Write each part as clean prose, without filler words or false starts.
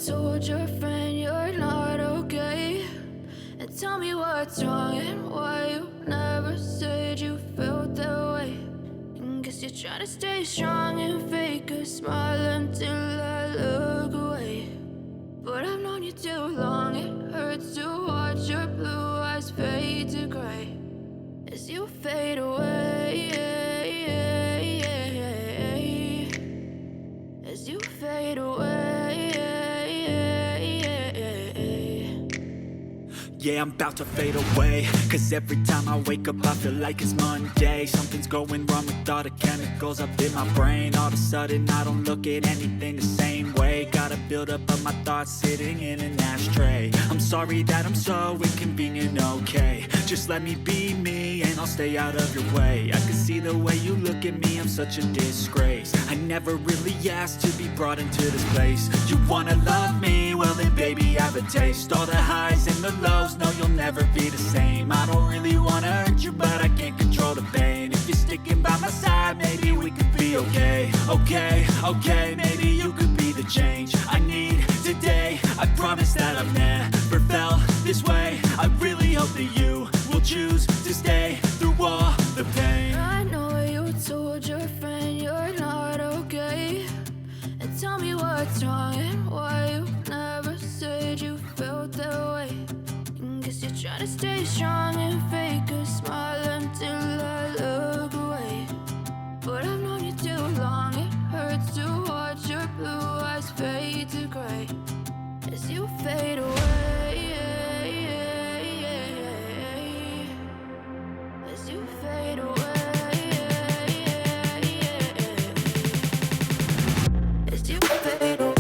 told your friend you're not okay? And tell me what's wrong and why you never said you felt that way. And guess you're trying to stay strong and fake a smile until I look away. But I've known you too long, it hurts to watch your blue eyes fade to gray as you fade away, as you fade away. Yeah, I'm about to fade away, cause every time I wake up I feel like it's Monday. Something's going wrong with all the chemicals up in my brain. All of a sudden I don't look at anything the same way. Gotta build up of my thoughts sitting in an ashtray. I'm sorry that I'm so inconvenient, okay? Just let me be me and I'll stay out of your way. I can see the way you look at me, I'm such a disgrace. I never really asked to be brought into this place. You wanna love me? Well then baby, have a taste. All the highs and the lows, no, you'll never be the same. I don't really wanna hurt you, but I can't control the pain. If you're sticking by my side, maybe we could be okay. Okay, maybe you could be the change I need today. I promise that I've never felt this way. I really hope that you will choose to stay through all the pain. I know you told your friend you're not okay. And tell me what's wrong and why you never said you felt that way. Guess you're trying to stay strong and fake a smile until I look away. But I've known you too long, it hurts to watch your blue eyes fade to gray as you fade away, as you fade away, as you fade away.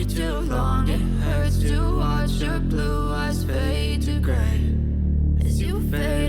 Too long, it hurts to watch your blue eyes fade to gray as you fade